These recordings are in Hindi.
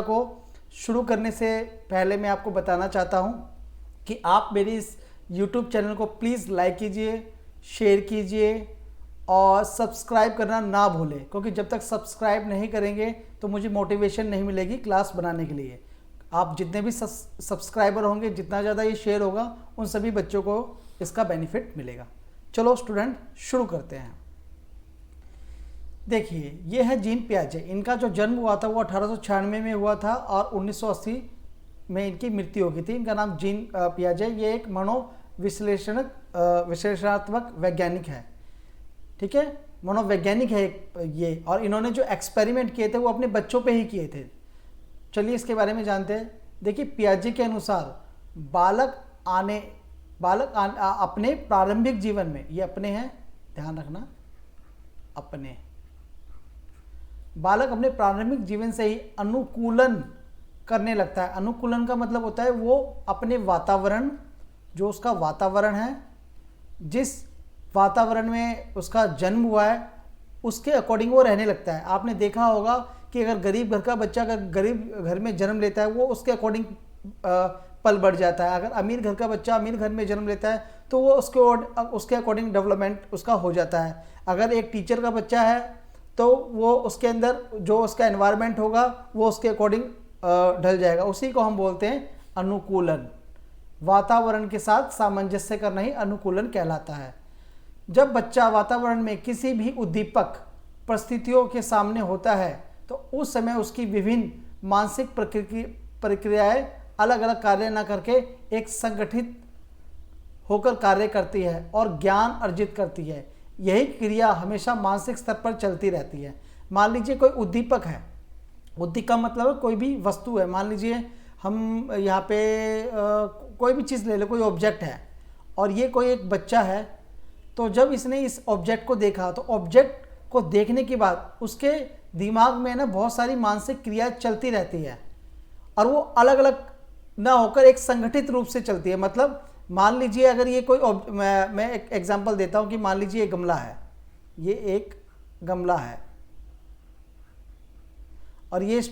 को शुरू करने से पहले मैं आपको बताना चाहता हूं कि आप मेरी इस YouTube चैनल को प्लीज़ लाइक कीजिए, शेयर कीजिए और सब्सक्राइब करना ना भूलें, क्योंकि जब तक सब्सक्राइब नहीं करेंगे तो मुझे मोटिवेशन नहीं मिलेगी क्लास बनाने के लिए। आप जितने भी सब्सक्राइबर होंगे, जितना ज़्यादा ये शेयर होगा, उन सभी बच्चों को इसका बेनिफिट मिलेगा। चलो स्टूडेंट शुरू करते हैं। देखिए, ये है जीन पियाजे। इनका जो जन्म हुआ था वो 1896 में हुआ था और 1980 में इनकी मृत्यु हो गई थी। इनका नाम जीन पियाजे। ये एक विश्लेषणात्मक वैज्ञानिक है, ठीक है, मनोवैज्ञानिक है ये। और इन्होंने जो एक्सपेरिमेंट किए थे वो अपने बच्चों पे ही किए थे। चलिए इसके बारे में जानते हैं। देखिए, पियाजे के अनुसार अपने प्रारंभिक जीवन में, ये अपने हैं, ध्यान रखना, अपने बालक अपने प्रारंभिक जीवन से ही अनुकूलन करने लगता है। अनुकूलन का मतलब होता है वो अपने वातावरण, जो उसका वातावरण है, जिस वातावरण में उसका जन्म हुआ है, उसके अकॉर्डिंग वो रहने लगता है। आपने देखा होगा कि अगर गरीब घर का बच्चा अगर गरीब घर में जन्म लेता है, वो उसके अकॉर्डिंग पल बढ़ जाता है। अगर अमीर घर का बच्चा अमीर घर में जन्म लेता है तो वो उसके अकॉर्डिंग डेवलपमेंट उसका हो जाता है। अगर एक टीचर का बच्चा है तो वो उसके अंदर जो उसका एनवायरनमेंट होगा वो उसके अकॉर्डिंग ढल जाएगा। उसी को हम बोलते हैं अनुकूलन। वातावरण के साथ सामंजस्य करना ही अनुकूलन कहलाता है। जब बच्चा वातावरण में किसी भी उद्दीपक परिस्थितियों के सामने होता है तो उस समय उसकी विभिन्न मानसिक प्रक्रियाएं अलग अलग कार्य न करके एक संगठित होकर कार्य करती है और ज्ञान अर्जित करती है। यही क्रिया हमेशा मानसिक स्तर पर चलती रहती है। मान लीजिए कोई उद्दीपक है, उद्दीपक का मतलब है कोई भी वस्तु है। मान लीजिए हम यहाँ पे कोई भी चीज़ ले लो, कोई ऑब्जेक्ट है और ये कोई एक बच्चा है। तो जब इसने इस ऑब्जेक्ट को देखा तो ऑब्जेक्ट को देखने के बाद उसके दिमाग में ना बहुत सारी मानसिक क्रिया चलती रहती है और वो अलग अलग ना होकर एक संगठित रूप से चलती है। मतलब मान लीजिए अगर ये कोई मैं एक एग्जांपल देता हूँ कि मान लीजिए ये गमला है, ये एक गमला है और ये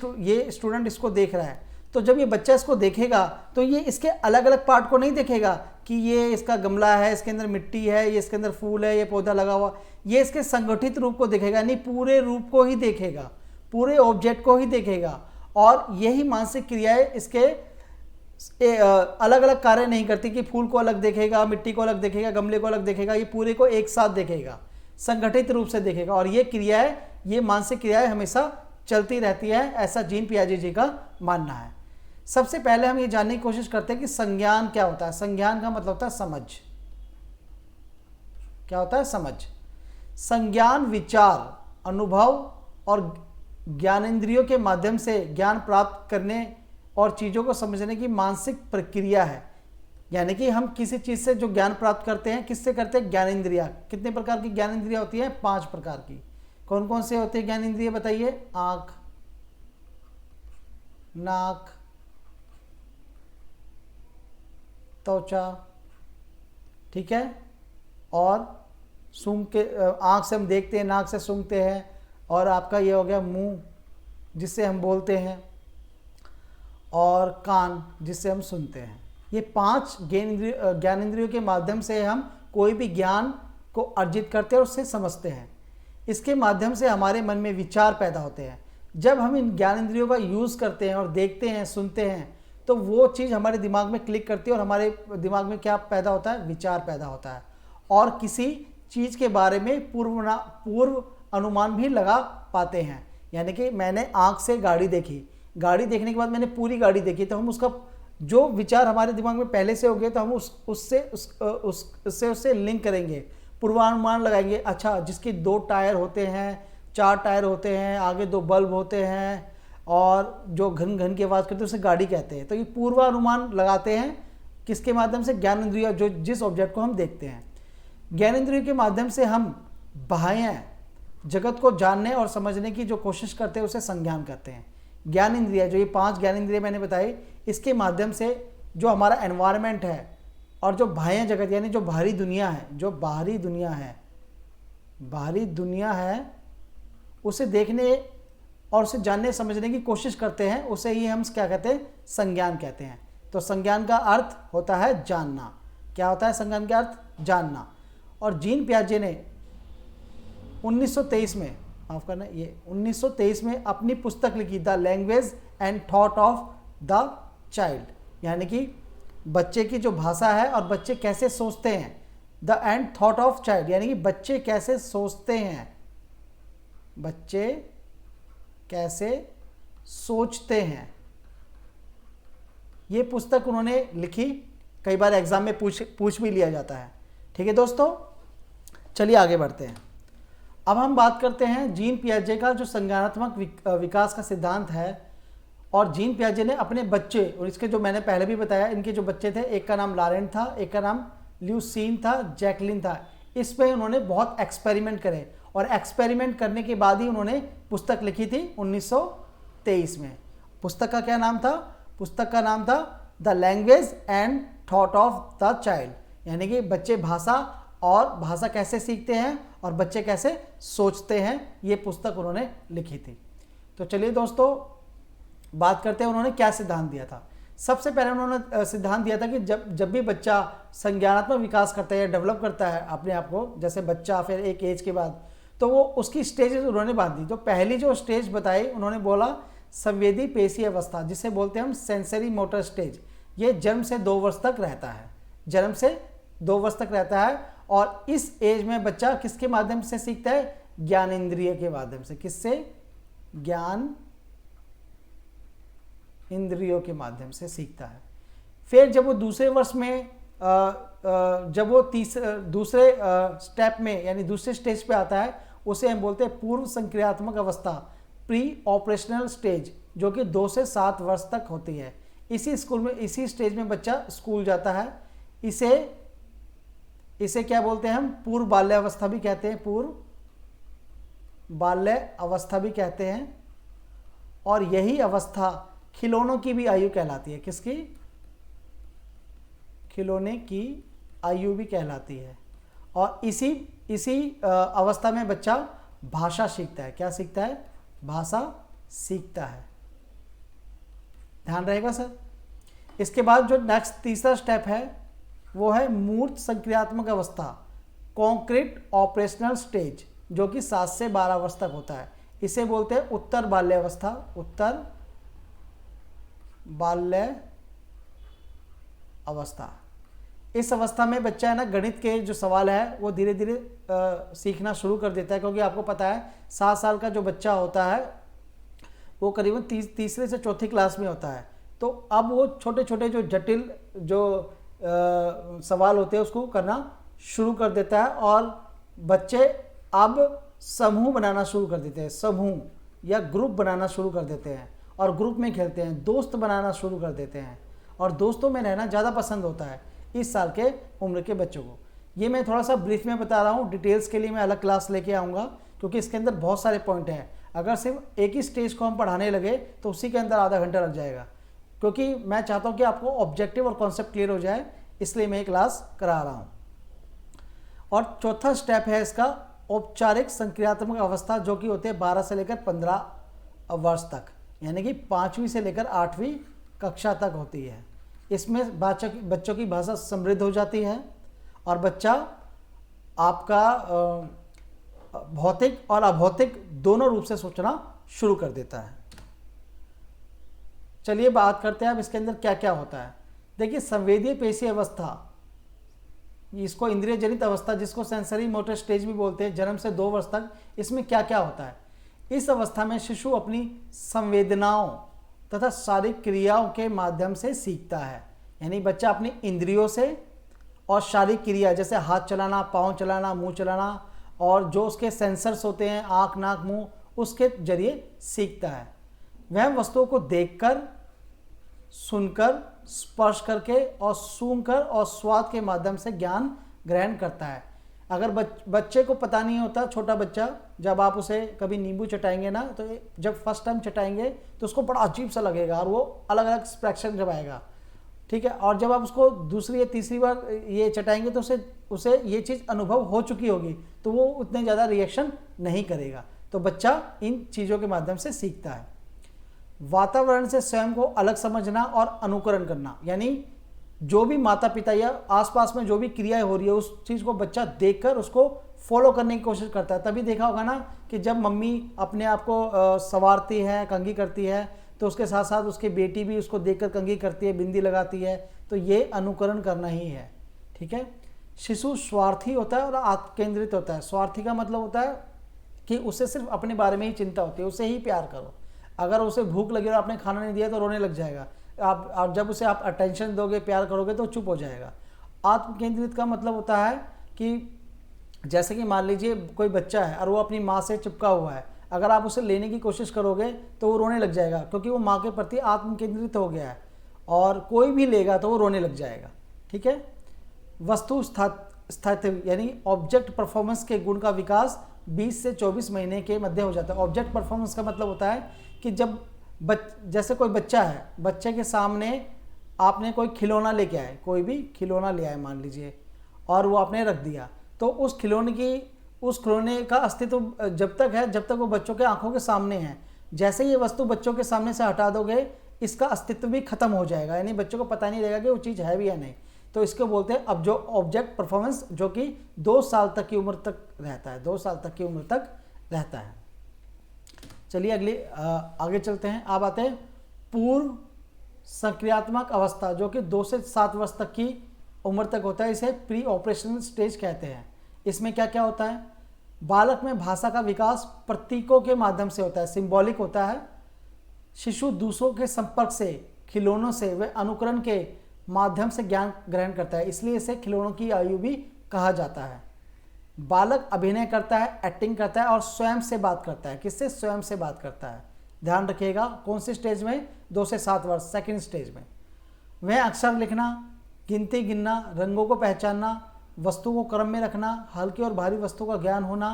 स्टूडेंट इसको देख रहा है। तो जब ये बच्चा इसको देखेगा तो ये इसके अलग अलग पार्ट को नहीं देखेगा कि ये इसका गमला है, इसके अंदर मिट्टी है, ये इसके अंदर फूल है, ये पौधा लगा हुआ। ये इसके संगठित रूप को देखेगा, नहीं पूरे रूप को ही देखेगा, पूरे ऑब्जेक्ट को ही देखेगा। और यही मानसिक क्रियाएं इसके अलग अलग कार्य नहीं करती कि फूल को अलग देखेगा, मिट्टी को अलग देखेगा, गमले को अलग देखेगा। ये पूरे को एक साथ देखेगा, संगठित रूप से देखेगा। और ये क्रियाएं, ये मानसिक क्रियाएं हमेशा चलती रहती है, ऐसा जीन पियाजे जी का मानना है। सबसे पहले हम ये जानने की कोशिश करते हैं कि संज्ञान क्या होता है। संज्ञान का मतलब होता है समझ। क्या होता है? समझ। संज्ञान विचार, अनुभव और ज्ञानेंद्रियों के माध्यम से ज्ञान प्राप्त करने और चीज़ों को समझने की मानसिक प्रक्रिया है। यानी कि हम किसी चीज़ से जो ज्ञान प्राप्त करते हैं, किससे करते हैं? ज्ञानेंद्रिया। कितने प्रकार की ज्ञानेंद्रिया होती है? 5 प्रकार की। कौन कौन से होते हैं ज्ञानेंद्रिय बताइए? आँख, नाक, त्वचा, ठीक है, और सूंघ के, आँख से हम देखते हैं, नाक से सूंघते हैं, और आपका ये हो गया मुंह जिससे हम बोलते हैं, और कान जिससे हम सुनते हैं। ये 5 ज्ञानेंद्रियों के माध्यम से हम कोई भी ज्ञान को अर्जित करते हैं और उससे समझते हैं। इसके माध्यम से हमारे मन में विचार पैदा होते हैं। जब हम इन ज्ञानेंद्रियों का यूज़ करते हैं और देखते हैं, सुनते हैं, तो वो चीज़ हमारे दिमाग में क्लिक करती है और हमारे दिमाग में क्या पैदा होता है? विचार पैदा होता है। और किसी चीज़ के बारे में पूर्व अनुमान भी लगा पाते हैं। यानी कि मैंने आँख से गाड़ी देखी, गाड़ी देखने के बाद मैंने पूरी गाड़ी देखी, तो हम उसका जो विचार हमारे दिमाग में पहले से हो गए तो हम उससे लिंक करेंगे, पूर्वानुमान लगाएंगे। अच्छा, जिसके 2 टायर होते हैं, 4 टायर होते हैं, आगे 2 बल्ब होते हैं और जो घन घन की आवाज़ करते हैं उसे गाड़ी कहते हैं। तो ये पूर्वानुमान लगाते हैं किसके माध्यम से? ज्ञानेंद्रिय, जो जिस ऑब्जेक्ट को हम देखते हैं। ज्ञानेंद्रिय के माध्यम से हम बाह्य जगत को जानने और समझने की जो कोशिश करते हैं उसे संज्ञान करते हैं। ज्ञान इंद्रिय, जो ये 5 ज्ञान इंद्रिय मैंने बताई, इसके माध्यम से जो हमारा एनवायरनमेंट है और जो बाह्य जगत यानी जो बाहरी दुनिया है, जो बाहरी दुनिया है उसे देखने और उसे जानने समझने की कोशिश करते हैं, उसे ही हम क्या कहते हैं, संज्ञान कहते हैं। तो संज्ञान का अर्थ होता है जानना। क्या होता है संज्ञान का अर्थ? जानना। और जीन पियाजे ने 1923 में, माफ करना, ये 1923 में अपनी पुस्तक लिखी the language and thought of the child, यानी कि बच्चे की जो भाषा है और बच्चे कैसे सोचते हैं, the end thought of child, यानी कि बच्चे कैसे सोचते हैं, बच्चे कैसे सोचते हैं, ये पुस्तक उन्होंने लिखी। कई बार एग्जाम में पूछ भी लिया जाता है। ठीक है दोस्तों, चलिए आगे बढ़ते हैं। अब हम बात करते हैं जीन पियाजे का जो संज्ञानात्मक विकास का सिद्धांत है। और जीन पियाजे ने अपने बच्चे, और इसके जो मैंने पहले भी बताया, इनके जो बच्चे थे, एक का नाम लॉरेंट था, एक का नाम ल्यूसीन था, जैकलिन था। इस पे उन्होंने बहुत एक्सपेरिमेंट करे और एक्सपेरिमेंट करने के बाद ही उन्होंने पुस्तक लिखी थी 1923 में। पुस्तक का क्या नाम था? पुस्तक का नाम था the language and thought of the child, यानी कि बच्चे भाषा और भाषा कैसे सीखते हैं और बच्चे कैसे सोचते हैं, ये पुस्तक उन्होंने लिखी थी। तो चलिए दोस्तों बात करते हैं उन्होंने क्या सिद्धांत दिया था। सबसे पहले उन्होंने सिद्धांत दिया था कि जब भी बच्चा संज्ञानात्मक विकास करता है या डेवलप करता है अपने आप को, जैसे बच्चा फिर एक एज के बाद, तो वो उसकी स्टेजेस उन्होंने बांट दी। तो पहली जो स्टेज बताई उन्होंने बोला संवेदी पेशी अवस्था, जिसे बोलते हैं हम सेंसरी मोटर स्टेज। ये जन्म से 2 वर्ष तक रहता है, जन्म से 2 वर्ष तक रहता है। और इस एज में बच्चा किसके माध्यम से सीखता है? ज्ञान इंद्रिय के माध्यम से। किससे? ज्ञान इंद्रियों के माध्यम से सीखता है। फिर जब वो दूसरे वर्ष में जब वो दूसरे स्टेप में यानी दूसरे स्टेज पे आता है, उसे हम बोलते हैं पूर्व संक्रियात्मक अवस्था, प्री ऑपरेशनल स्टेज, जो कि 2 से 7 वर्ष तक होती है। इसी स्टेज में बच्चा स्कूल जाता है। इसे क्या बोलते हैं हम? पूर्व बाल्य अवस्था भी कहते हैं, पूर्व बाल्य अवस्था भी कहते हैं। और यही अवस्था खिलौनों की भी आयु कहलाती है। किसकी? खिलौने की आयु भी कहलाती है। और इसी अवस्था में बच्चा भाषा सीखता है। क्या सीखता है? भाषा सीखता है। ध्यान रहेगा सर। इसके बाद जो नेक्स्ट तीसरा स्टेप है वो है मूर्त संक्रियात्मक अवस्था, कॉन्क्रीट ऑपरेशनल स्टेज, जो कि 7 से 12 वर्ष तक होता है। इसे बोलते हैं उत्तर बाल्य अवस्था, उत्तर बाल्य अवस्था। इस अवस्था में बच्चा है ना, गणित के जो सवाल है वो धीरे धीरे सीखना शुरू कर देता है, क्योंकि आपको पता है 7 साल का जो बच्चा होता है वो करीबन तीसरे से चौथी क्लास में होता है। तो अब वो छोटे छोटे जो जटिल जो सवाल होते हैं उसको करना शुरू कर देता है। और बच्चे अब समूह बनाना शुरू कर देते हैं, समूह या ग्रुप बनाना शुरू कर देते हैं और ग्रुप में खेलते हैं, दोस्त बनाना शुरू कर देते हैं और दोस्तों में रहना ज़्यादा पसंद होता है इस साल के उम्र के बच्चों को। ये मैं थोड़ा सा ब्रीफ में बता रहा हूँ, डिटेल्स के लिए मैं अलग क्लास लेके आऊँगा, क्योंकि इसके अंदर बहुत सारे पॉइंट हैं। अगर सिर्फ एक ही स्टेज को हम पढ़ाने लगे तो उसी के अंदर आधा घंटा लग जाएगा, क्योंकि मैं चाहता हूँ कि आपको ऑब्जेक्टिव और कॉन्सेप्ट क्लियर हो जाए, इसलिए मैं ये क्लास करा रहा हूँ। और चौथा स्टेप है इसका औपचारिक संक्रियात्मक अवस्था, जो कि होते हैं 12 से लेकर 15 वर्ष तक, यानी कि 5वीं से लेकर 8वीं कक्षा तक होती है। इसमें बच्चों की भाषा समृद्ध हो जाती है और बच्चा आपका भौतिक और अभौतिक दोनों रूप से सोचना शुरू कर देता है। चलिए बात करते हैं अब इसके अंदर क्या क्या होता है। देखिए, संवेदीय पेशी अवस्था, इसको इंद्रिय जनित अवस्था, जिसको सेंसरी मोटर स्टेज भी बोलते हैं, जन्म से 2 वर्ष तक, इसमें क्या क्या होता है? इस अवस्था में शिशु अपनी संवेदनाओं तथा शारीरिक क्रियाओं के माध्यम से सीखता है। यानी बच्चा अपनी इंद्रियों से और शारीरिक क्रिया जैसे हाथ चलाना, पाँव चलाना, मुंह चलाना और जो उसके सेंसर्स होते हैं आँख, नाक, मुंह, उसके जरिए सीखता है। वह वस्तुओं को देखकर, सुनकर, स्पर्श करके और सूंघकर और स्वाद के माध्यम से ज्ञान ग्रहण करता है। अगर बच्चे को पता नहीं होता, छोटा बच्चा, जब आप उसे कभी नींबू चटाएंगे ना, तो जब फर्स्ट टाइम चटाएंगे तो उसको बड़ा अजीब सा लगेगा और वो अलग अलग एक्सप्रेशन जब आएगा, ठीक है। और जब आप उसको दूसरी या तीसरी बार ये चटाएंगे तो उसे ये चीज़ अनुभव हो चुकी होगी, तो वो उतने ज़्यादा रिएक्शन नहीं करेगा। तो बच्चा इन चीज़ों के माध्यम से सीखता है। वातावरण से स्वयं को अलग समझना और अनुकरण करना, यानी जो भी माता पिता या आसपास में जो भी क्रियाएं हो रही है उस चीज़ को बच्चा देखकर उसको फॉलो करने की कोशिश करता है। तभी देखा होगा ना कि जब मम्मी अपने आप को संवारती है, कंघी करती है, तो उसके साथ साथ उसकी बेटी भी उसको देखकर कंघी करती है, बिंदी लगाती है, तो ये अनुकरण करना ही है। ठीक है। शिशु स्वार्थी होता है और आत्म केंद्रित होता है। स्वार्थी का मतलब होता है कि उसे सिर्फ अपने बारे में ही चिंता होती है, उसे ही प्यार करो। अगर उसे भूख लगी और आपने खाना नहीं दिया तो रोने लग जाएगा। आप जब उसे आप अटेंशन दोगे, प्यार करोगे तो चुप हो जाएगा। आत्म केंद्रित का मतलब होता है कि जैसे कि मान लीजिए कोई बच्चा है और वो अपनी माँ से चिपका हुआ है, अगर आप उसे लेने की कोशिश करोगे तो वो रोने लग जाएगा, क्योंकि वो माँ के प्रति आत्म केंद्रित हो गया है, और कोई भी लेगा तो वो रोने लग जाएगा। ठीक है। वस्तु स्थायित्व यानी ऑब्जेक्ट परफॉर्मेंस के गुण का विकास 20 से 24 महीने के मध्य हो जाता है। ऑब्जेक्ट परफॉर्मेंस का मतलब होता है कि जब जैसे कोई बच्चा है, बच्चे के सामने आपने कोई खिलौना लेके आए, कोई भी खिलौना ले आए मान लीजिए, और वो आपने रख दिया, तो उस खिलौने का अस्तित्व जब तक है जब तक वो बच्चों के आंखों के सामने है। जैसे ये वस्तु बच्चों के सामने से हटा दोगे, इसका अस्तित्व भी खत्म हो जाएगा, यानी बच्चों को पता नहीं रहेगा कि वो चीज़ है भी या नहीं। तो इसको बोलते हैं अब जो ऑब्जेक्ट परफॉर्मेंस, जो कि 2 साल तक की उम्र तक रहता है, 2 साल तक की उम्र तक रहता है। चलिए आगे चलते हैं। अब आते हैं पूर्व सक्रियात्मक अवस्था, जो कि 2 से 7 वर्ष तक की उम्र तक होता है। इसे प्री ऑपरेशनल स्टेज कहते हैं। इसमें क्या क्या होता है? बालक में भाषा का विकास प्रतीकों के माध्यम से होता है, सिंबॉलिक होता है। शिशु दूसरों के संपर्क से, खिलौनों से व अनुकरण के माध्यम से ज्ञान ग्रहण करता है, इसलिए इसे खिलौनों की आयु भी कहा जाता है। बालक अभिनय करता है, एक्टिंग करता है और स्वयं से बात करता है। किससे? स्वयं से बात करता है। ध्यान रखिएगा, कौन सी स्टेज में? 2 से 7 वर्ष, सेकंड स्टेज में। वह अक्षर लिखना, गिनती गिनना, रंगों को पहचानना, वस्तु को क्रम में रखना, हल्की और भारी वस्तु का ज्ञान होना,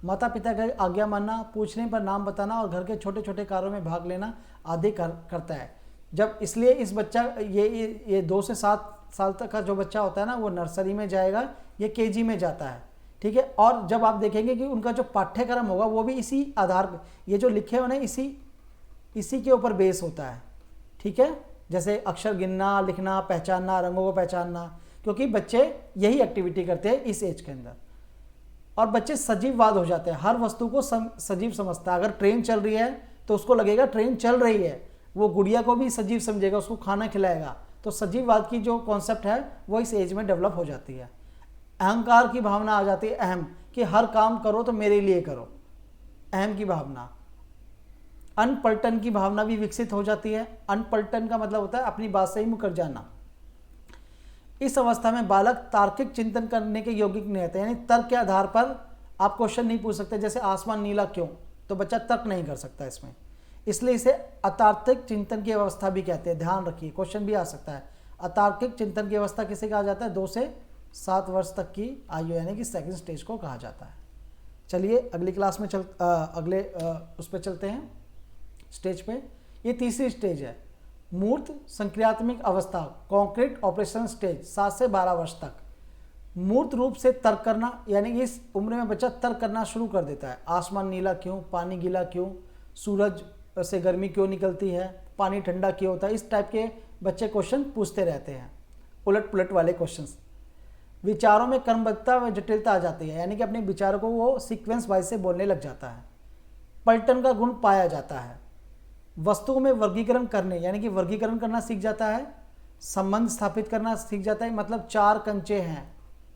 माता पिता की आज्ञा मानना, पूछने पर नाम बताना और घर के छोटे छोटे कार्यों में भाग लेना आदि करता है। जब इसलिए इस बच्चा ये 2 से 7 साल तक का जो बच्चा होता है ना, वो नर्सरी में जाएगा, ये केजी में जाता है। ठीक है। और जब आप देखेंगे कि उनका जो पाठ्यक्रम होगा वो भी इसी आधार पर, ये जो लिखे हुए हैं इसी के ऊपर बेस होता है। ठीक है। जैसे अक्षर गिनना, लिखना, पहचानना, रंगों को पहचानना, क्योंकि बच्चे यही एक्टिविटी करते हैं इस एज के अंदर। और बच्चे सजीववाद हो जाते हैं, हर वस्तु को सजीव समझता है। अगर ट्रेन चल रही है तो उसको लगेगा ट्रेन चल रही है, वो गुड़िया को भी सजीव समझेगा, उसको खाना खिलाएगा। तो सजीववाद की जो कॉन्सेप्ट है वो इस एज में डेवलप हो जाती है। अहंकार की भावना आ जाती है, अहम, कि हर काम करो तो मेरे लिए करो, अहम की भावना। अनपलटन की भावना भी विकसित हो जाती है। अनपलटन का मतलब होता है अपनी बात से ही मुकर जाना। इस अवस्था में बालक तार्किक चिंतन करने के योग्य नहीं रहते, यानी तर्क के आधार पर आप क्वेश्चन नहीं पूछ सकते। जैसे आसमान नीला क्यों, तो बच्चा तर्क नहीं कर सकता इसमें, इसलिए इसे अतार्किक चिंतन की अवस्था भी कहते हैं। ध्यान रखिए, क्वेश्चन भी आ सकता है। अतार्किक चिंतन की अवस्था किसे कहा जाता है? 2 से 7 वर्ष तक की आयु, यानी कि सेकंड स्टेज को कहा जाता है। चलिए अगली क्लास में अगले उस पर चलते हैं, स्टेज पे। ये तीसरी स्टेज है, मूर्त संक्रियात्मक अवस्था, कॉन्क्रीट ऑपरेशन स्टेज, 7 से 12 वर्ष तक। मूर्त रूप से तर्क करना, यानी इस उम्र में बच्चा तर्क करना शुरू कर देता है। आसमान नीला क्यों, पानी गीला क्यों, सूरज से गर्मी क्यों निकलती है, पानी ठंडा क्यों होता है, इस टाइप के बच्चे क्वेश्चन पूछते रहते हैं, उलट पुलट वाले क्वेश्चंस। विचारों में क्रमबद्धता व जटिलता आ जाती है, यानी कि अपने विचारों को वो सीक्वेंस वाइज से बोलने लग जाता है। पलटन का गुण पाया जाता है। वस्तुओं में वर्गीकरण करने, यानी कि वर्गीकरण करना सीख जाता है। संबंध स्थापित करना सीख जाता है, मतलब 4 कंचे हैं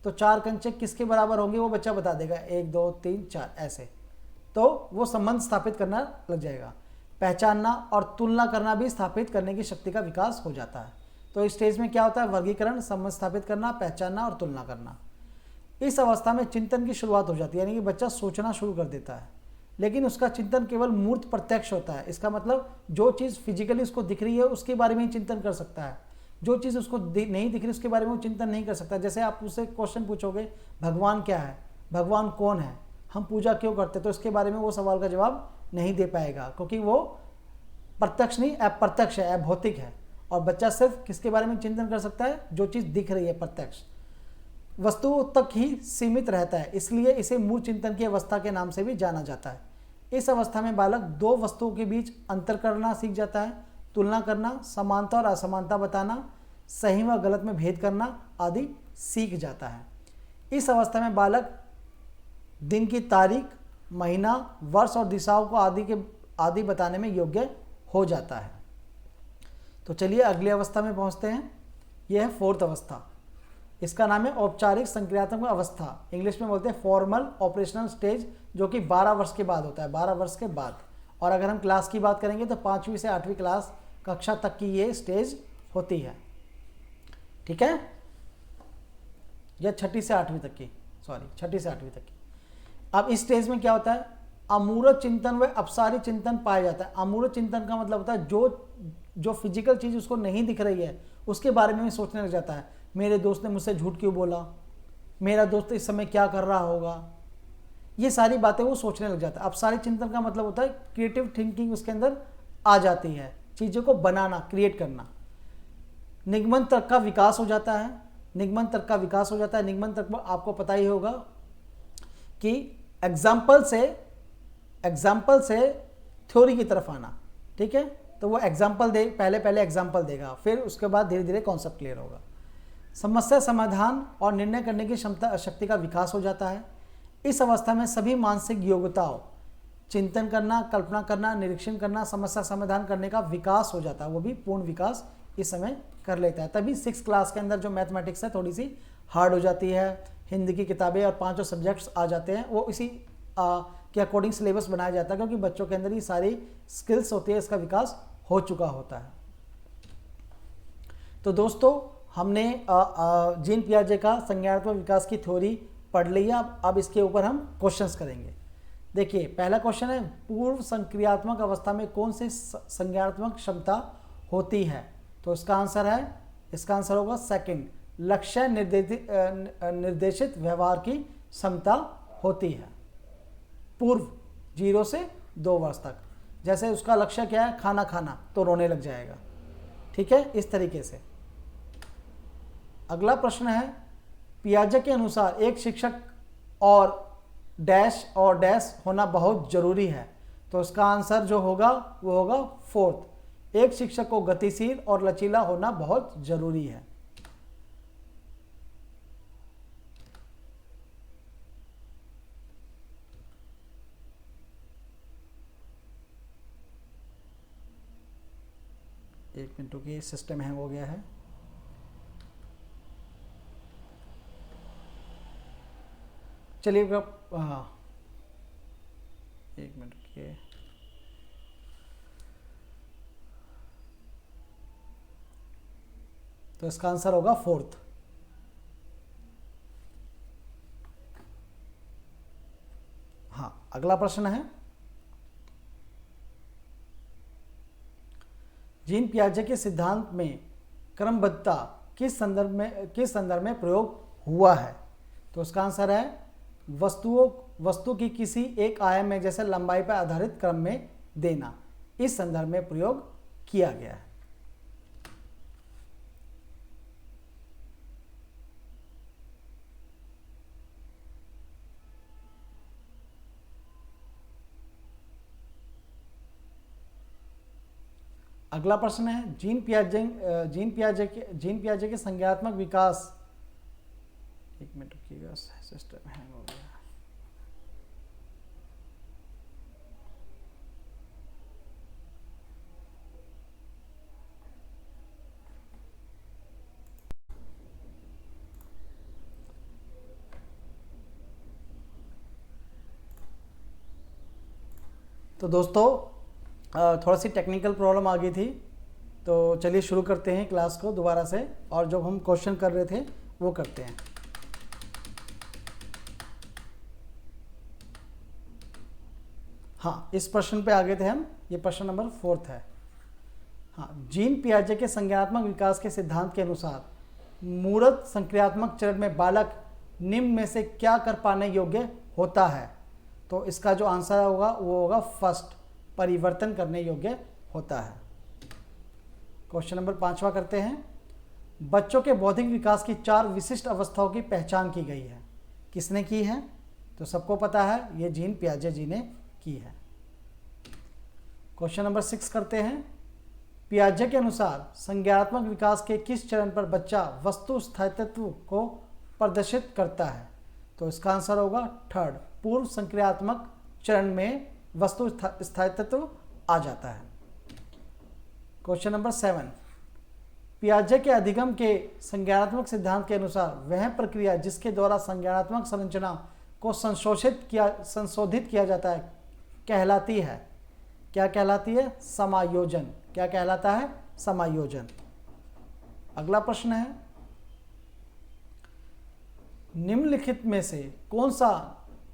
तो 4 कंचे किसके बराबर होंगे वो बच्चा बता देगा, 1 2 3 4 ऐसे, तो वो संबंध स्थापित करना लग जाएगा। पहचानना और तुलना करना भी स्थापित करने की शक्ति का विकास हो जाता है। तो इस स्टेज में क्या होता है? वर्गीकरण, संबंध स्थापित करना, पहचानना और तुलना करना। इस अवस्था में चिंतन की शुरुआत हो जाती है, यानी कि बच्चा सोचना शुरू कर देता है, लेकिन उसका चिंतन केवल मूर्त प्रत्यक्ष होता है। इसका मतलब जो चीज़ फिजिकली उसको दिख रही है उसके बारे में ही चिंतन कर सकता है, जो चीज़ उसको नहीं दिख रही उसके बारे में वो चिंतन नहीं कर सकता। जैसे आप उससे क्वेश्चन पूछोगे, भगवान क्या है, भगवान कौन है, हम पूजा क्यों करते, तो इसके बारे में वो सवाल का जवाब नहीं दे पाएगा, क्योंकि वो प्रत्यक्ष नहीं, अप्रत्यक्ष है, अभौतिक है। और बच्चा सिर्फ किसके बारे में चिंतन कर सकता है? जो चीज़ दिख रही है, प्रत्यक्ष वस्तुओं तक ही सीमित रहता है, इसलिए इसे मूल चिंतन की अवस्था के नाम से भी जाना जाता है। इस अवस्था में बालक दो वस्तुओं के बीच अंतर करना सीख जाता है, तुलना करना, समानता और असमानता बताना, सही व गलत में भेद करना आदि सीख जाता है। इस अवस्था में बालक दिन की तारीख, महीना, वर्ष और दिशाओं को आदि बताने में योग्य हो जाता है। तो चलिए अगली अवस्था में पहुंचते हैं। यह है फोर्थ अवस्था। इसका नाम है औपचारिक संक्रियात्मक अवस्था, इंग्लिश में बोलते हैं फॉर्मल ऑपरेशनल स्टेज, जो कि 12 वर्ष के बाद होता है, 12 वर्ष के बाद। और अगर हम क्लास की बात करेंगे तो 5वीं से 8वीं क्लास कक्षा तक की ये स्टेज होती है, ठीक है, या 6ठी से 8वीं तक की, सॉरी 6ठी से 8वीं तक की। अब इस स्टेज में क्या होता है, अमूर्त चिंतन व अपसारी चिंतन पाया जाता है। अमूर्त चिंतन का मतलब होता है जो फिजिकल चीज उसको नहीं दिख रही है उसके बारे में सोचने लग जाता है। मेरे दोस्त ने मुझसे झूठ क्यों बोला, मेरा दोस्त इस समय क्या कर रहा होगा, ये सारी बातें वो सोचने लग जाता है। अपसारी चिंतन का मतलब होता है क्रिएटिव थिंकिंग उसके अंदर आ जाती है, चीज़ों को बनाना, क्रिएट करना। निगमन तर्क का विकास हो जाता है। निगमन तर्क का विकास हो जाता है। निगमन तर्क में आपको पता ही होगा कि एग्जाम्पल से थ्योरी की तरफ आना, ठीक है। तो वो एग्जाम्पल पहले एग्जाम्पल देगा, फिर उसके बाद धीरे धीरे कॉन्सेप्ट क्लियर होगा। समस्या समाधान और निर्णय करने की शक्ति का विकास हो जाता है। इस अवस्था में सभी मानसिक योग्यताओं, चिंतन करना, कल्पना करना, निरीक्षण करना, समस्या समाधान करने का विकास हो जाता है। वो भी पूर्ण विकास इस समय कर लेता है। तभी 6th क्लास के अंदर जो मैथमेटिक्स है थोड़ी सी हार्ड हो जाती है। हिंदी की किताबें और 5 सब्जेक्ट्स आ जाते हैं, वो इसी के अकॉर्डिंग सिलेबस बनाया जाता है, क्योंकि बच्चों के अंदर ये सारी स्किल्स होती है, इसका विकास हो चुका होता है। तो दोस्तों हमने जीन पियाजे का संज्ञानात्मक विकास की थ्योरी पढ़ ली है। अब इसके ऊपर हम क्वेश्चंस करेंगे। देखिए पहला क्वेश्चन है, पूर्व संक्रियात्मक अवस्था में कौन सी संज्ञानात्मक क्षमता होती है? तो इसका आंसर होगा सेकंड, लक्ष्य निर्देशित व्यवहार की क्षमता होती है पूर्व 0 से 2 वर्ष तक। जैसे उसका लक्ष्य क्या है, खाना खाना, तो रोने लग जाएगा, ठीक है, इस तरीके से। अगला प्रश्न है, पियाजे के अनुसार एक शिक्षक और डैश होना बहुत जरूरी है। तो इसका आंसर जो होगा वो होगा फोर्थ, एक शिक्षक को गतिशील और लचीला होना बहुत जरूरी है। एक मिनट रुकिए, सिस्टम हैंग हो गया है। चलिए हाँ, एक मिनट रुकिए। तो इसका आंसर होगा फोर्थ। हाँ, अगला प्रश्न है, जीन पियाजे के सिद्धांत में क्रमबद्धता किस संदर्भ में प्रयोग हुआ है? तो उसका आंसर है वस्तु की किसी एक आयाम में जैसे लंबाई पर आधारित क्रम में देना, इस संदर्भ में प्रयोग किया गया है। अगला प्रश्न है, जीन पियाजे के संज्ञानात्मक विकास, एक मिनट रुकिएगा, सिस्टम हैंग हो गया। तो दोस्तों थोड़ा सी टेक्निकल प्रॉब्लम आ गई थी, तो चलिए शुरू करते हैं क्लास को दोबारा से, और जो हम क्वेश्चन कर रहे थे वो करते हैं। हाँ, इस प्रश्न पे आ गए थे हम, ये प्रश्न नंबर 4 है। हाँ, जीन पियाजे के संज्ञानात्मक विकास के सिद्धांत के अनुसार मूर्त संक्रियात्मक चरण में बालक निम्न में से क्या कर पाने योग्य होता है? तो इसका जो आंसर होगा वो होगा फर्स्ट, परिवर्तन करने योग्य होता है। क्वेश्चन नंबर 5वां करते हैं, बच्चों के बौद्धिक विकास की 4 विशिष्ट अवस्थाओं की पहचान की गई है। किसने की है? तो सबको पता है, ये जीन पियाजे जी ने की है। क्वेश्चन नंबर 6 करते हैं। पियाजे के अनुसार संज्ञानात्मक विकास के किस चरण पर बच्चा वस्तु स्थायित्व को प्रदर्शित करता है? तो इसका आंसर होगा थर्ड, पूर्व संक्रियात्मक चरण में वस्तु स्थायित्व आ जाता है। क्वेश्चन नंबर 7, पियाजे के अधिगम के संज्ञानात्मक सिद्धांत के अनुसार वह प्रक्रिया जिसके द्वारा संज्ञानात्मक संरचना को संशोधित किया जाता है कहलाती है, क्या कहलाती है? समायोजन। क्या कहलाता है? समायोजन। अगला प्रश्न है, निम्नलिखित में से कौन सा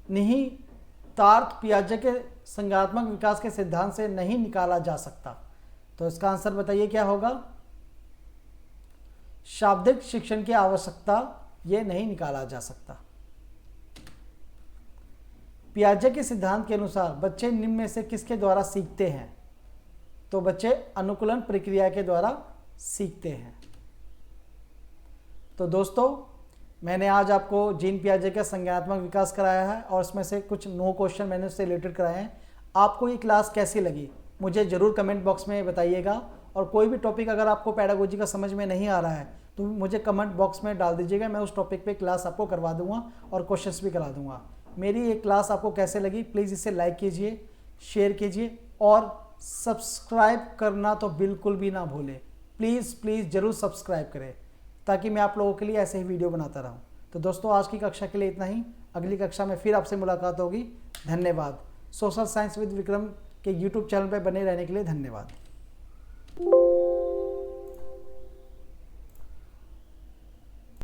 निहितार्थ पियाजे के संज्ञानात्मक विकास के सिद्धांत से नहीं निकाला जा सकता? तो इसका आंसर बताइए क्या होगा? शाब्दिक शिक्षण की आवश्यकता, ये नहीं निकाला जा सकता। पियाजे के सिद्धांत के अनुसार बच्चे निम्न में से किसके द्वारा सीखते हैं? तो बच्चे अनुकूलन प्रक्रिया के द्वारा सीखते हैं। तो दोस्तों, मैंने आज आपको जीन पियाजे का संज्ञानात्मक विकास कराया है और इसमें से कुछ 9 क्वेश्चन मैंने उससे रिलेटेड कराए हैं। आपको ये क्लास कैसी लगी मुझे ज़रूर कमेंट बॉक्स में बताइएगा, और कोई भी टॉपिक अगर आपको पेडागोजी का समझ में नहीं आ रहा है तो मुझे कमेंट बॉक्स में डाल दीजिएगा, मैं उस टॉपिक पे क्लास आपको करवा दूंगा और क्वेश्चंस भी करा दूंगा। मेरी ये क्लास आपको कैसे लगी प्लीज़ इसे लाइक कीजिए, शेयर कीजिए और सब्सक्राइब करना तो बिल्कुल भी ना भूलें। प्लीज़ प्लीज़ ज़रूर सब्सक्राइब करें ताकि मैं आप लोगों के लिए ऐसे ही वीडियो बनाता रहूं। तो दोस्तों, आज की कक्षा के लिए इतना ही। अगली कक्षा में फिर आपसे मुलाकात होगी। धन्यवाद। सोशल साइंस विद विक्रम के यूट्यूब चैनल पर बने रहने के लिए धन्यवाद।